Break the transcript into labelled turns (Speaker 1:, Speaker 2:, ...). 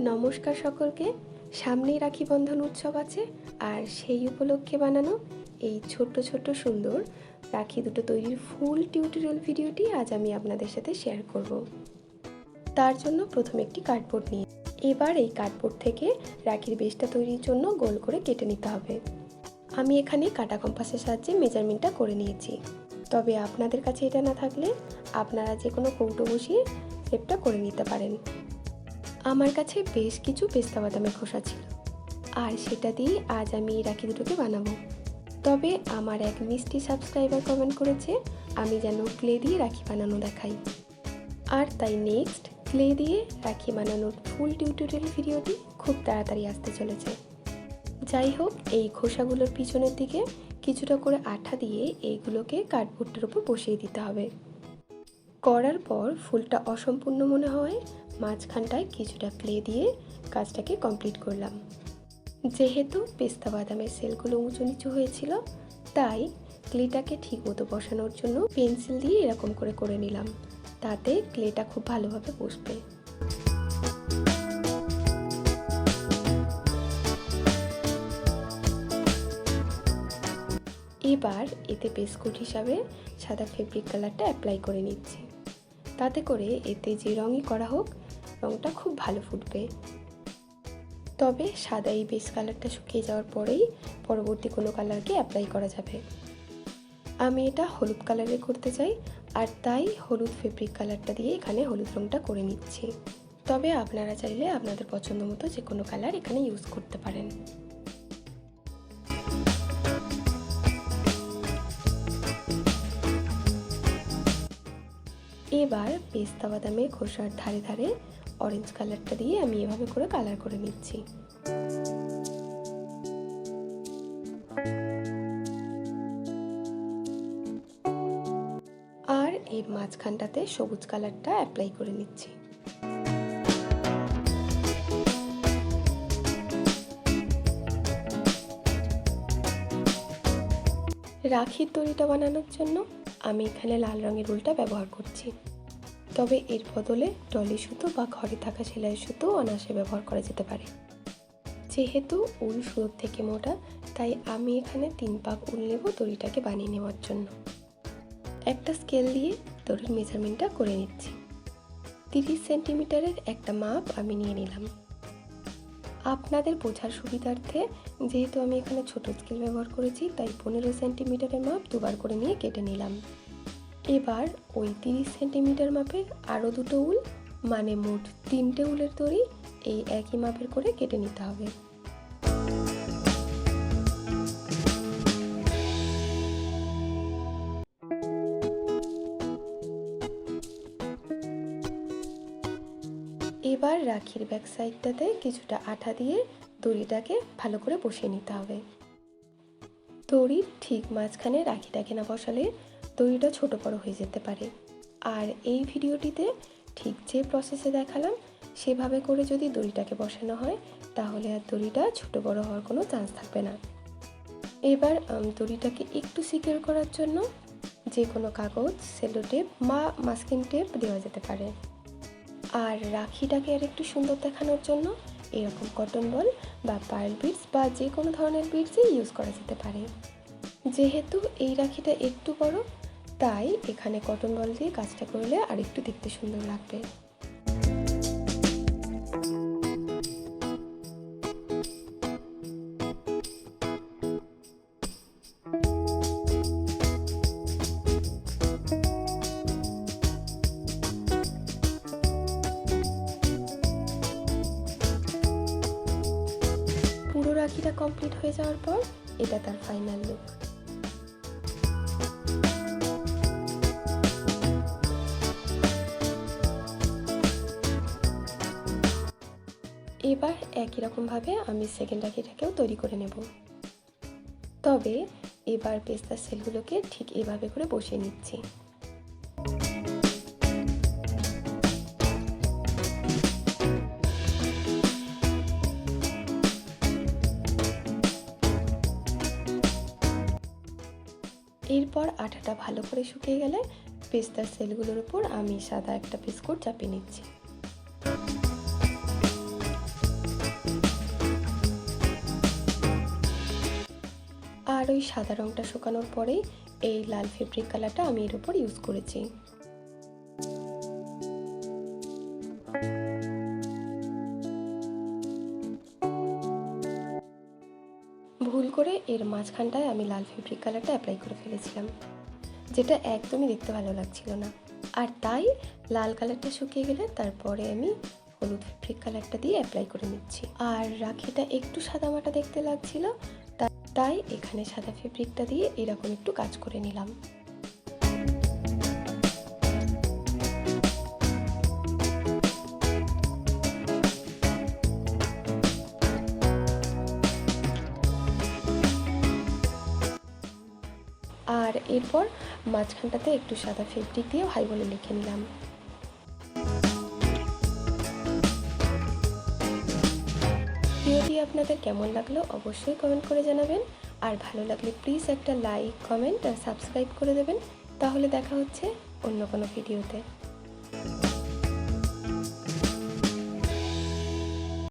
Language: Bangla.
Speaker 1: নমস্কার সকলকে। সামনেই রাখি বন্ধন উৎসব আছে, আর সেই উপলক্ষে বানানো এই ছোট্ট ছোট্ট সুন্দর রাখি দুটো তৈরির ফুল টিউটোরিয়াল ভিডিওটি আজ আমি আপনাদের সাথে শেয়ার করব। তার জন্য প্রথমে একটি কার্ডবোর্ড নিয়ে এবার এই কার্ডবোর্ড থেকে রাখির বেসটা তৈরির জন্য গোল করে কেটে নিতে হবে। আমি এখানে কাটা কম্পাসের সাহায্যে মেজারমেন্টটা করে নিয়েছি, তবে আপনাদের কাছে এটা না থাকলে আপনারা যে কোনো কৌটো বসিয়ে শেপটা করে নিতে পারেন। আমার কাছে বেশ কিছু পেস্তা বাদামের খোসা ছিল, আর সেটা দিয়ে আজ আমি এই রাখি দুটোকে বানাবো। তবে আমার এক মিষ্টি সাবস্ক্রাইবার কমেন্ট করেছে আমি যেন ক্লে দিয়ে রাখি বানানো দেখাই, আর তাই নেক্সট ক্লে দিয়ে রাখি বানানোর ফুল টিউটোরিয়াল ভিডিওটি খুব তাড়াতাড়ি আসতে চলেছে। যাই হোক, এই খোসাগুলোর পিছনের দিকে কিছুটা করে আঠা দিয়ে এইগুলোকে কার্ডবোর্ডের উপর বসিয়ে দিতে হবে। করার পর ফুলটা অসম্পূর্ণ মনে হয় মাঝখানটায় কিছুটা ক্লে দিয়ে কাজটাকে কমপ্লিট করলাম। যেহেতু পেস্তা বাদামের সেলগুলো উঁচু নিচু হয়েছিল, তাই ক্লেটাকে ঠিক মতো বসানোর জন্য পেন্সিল দিয়ে এরকম করে নিলাম, তাতে ক্লেটা খুব ভালোভাবে বসবে। এবার এতে বেসকোট হিসাবে সাদা ফেব্রিক কালারটা অ্যাপ্লাই করে নিচ্ছি, তাতে করে এতে যে রঙই করা হোক রঙটা খুব ভালো ফুটবে। তবে সাদা এই বেস কালারটা শুকিয়ে যাওয়ার পরেই পরবর্তী কোনো কালারকে অ্যাপ্লাই করা যাবে। আমি এটা হলুদ কালারে করতে চাই, আর তাই হলুদ ফেব্রিক কালারটা দিয়ে এখানে হলুদ রঙটা করে নিচ্ছি। তবে আপনারা চাইলে আপনাদের পছন্দ মতো যে কোনো কালার এখানে ইউজ করতে পারেন। এবার পেস্তা বাদামের খোসার ধারে ধারে অরেঞ্জ কালারটা দিয়ে আমি এভাবে করে কালার করে নিচ্ছি। আর এর মাঝখানটাতে সবুজ কালারটা অ্যাপ্লাই করে নিচ্ছি। রাখির দড়িটা বানানোর জন্য আমি এখানে লাল রঙের উলটা ব্যবহার করছি, তবে এর বদলে টলি সুতো বা ঘরে থাকা সেলাই সুতো অনায়াসে ব্যবহার করা যেতে পারে। যেহেতু উল সুতোর থেকে মোটা, তাই আমি এখানে 3 পাক উল নেব দড়িটাকে বানিয়ে নেওয়ার জন্য। একটা স্কেল দিয়ে দড়ির মেজারমেন্টটা করে নিচ্ছি। 30 সেন্টিমিটারের একটা মাপ আমি নিয়ে নিলাম। আপনাদের বোঝার সুবিধার্থে যেহেতু আমি এখানে ছোট স্কেল ব্যবহার করেছি, তাই 15 সেন্টিমিটারের মাপ দুবার করে নিয়ে কেটে নিলাম। এবার ওই 30 সেন্টিমিটার মাপের আরও দুটো উল, মানে মোট 3টে উলের দড়ি এই একই মাপের করে কেটে নিতে হবে। এবার রাখির ব্যাক সাইডটাতে কিছুটা আঠা দিয়ে দড়িটাকে ভালো করে বসিয়ে নিতে হবে। দড়ির ঠিক মাঝখানে রাখিটাকে না বসালে দড়িটা ছোট বড় হয়ে যেতে পারে, আর এই ভিডিওটিতে ঠিক যে প্রসেসে দেখালাম সেভাবে করে যদি দড়িটাকে বসানো হয় তাহলে আর দড়িটা ছোট বড় হওয়ার কোনো চান্স থাকবে না। এবার দড়িটাকে একটু সিকিউর করার জন্য যে কোনো কাগজ, সেলো টেপ বা মাস্কিং টেপ দেওয়া যেতে পারে। আর রাখিটাকে আর একটু সুন্দর দেখানোর জন্য এরকম কটন বল বা পার্ল বিডস বা যে কোনো ধরনের বিডসই ইউজ করা যেতে পারে। যেহেতু এই রাখিটা একটু বড়, তাই এখানে কটন বল দিয়ে কাজটা করলে আর একটু দেখতে সুন্দর লাগবে। পুরো রাখিটা কমপ্লিট হয়ে যাওয়ার পর এটা তার ফাইনাল লুক। এবার একই রকমভাবে আমি সেকেন্ড রাখিটাকেও তৈরি করে নেব, তবে এবার পেস্তার সেলগুলোকে ঠিক এভাবে করে বসিয়ে নিচ্ছি। এরপর আঠাটা ভালো করে শুকিয়ে গেলে পেস্তার সেলগুলোর উপর আমি সাদা একটা বিস্কুট চাপিয়ে নিচ্ছি। ওই সাদা রঙটা শুকানোর পরেই এই লাল ফেব্রিক কালারটা আমি এর উপর ইউজ করেছি। ভুল করে এর মাঝখানটায় আমি লাল ফেব্রিক কালারটা অ্যাপ্লাই করে ফেলেছিলাম, যেটা একদমই দেখতে ভালো লাগছিল না। আর তাই লাল কালারটা শুকিয়ে গেলে তারপরে আমি হলুদ ফেব্রিক কালারটা দিয়ে অ্যাপ্লাই করে নিচ্ছি। আর রাখিটা একটু সাদামাটা দেখতে লাগছিল, তাই এখানে সাদা ফেব্রিকটা দিয়ে এরকম একটু কাজ করে নিলাম। আর এরপর মাঝখানটাতে একটু সাদা ফেব্রিক দিয়ে হাই বলে লিখে নিলাম। ভিডিওটি আপনাদের কেমন লাগলো অবশ্যই কমেন্ট করে জানাবেন। আর ভালো লাগলে প্লিজ একটা লাইক, কমেন্ট আর সাবস্ক্রাইব করে দেবেন। তাহলে দেখা হচ্ছে অন্য কোনো ভিডিওতে।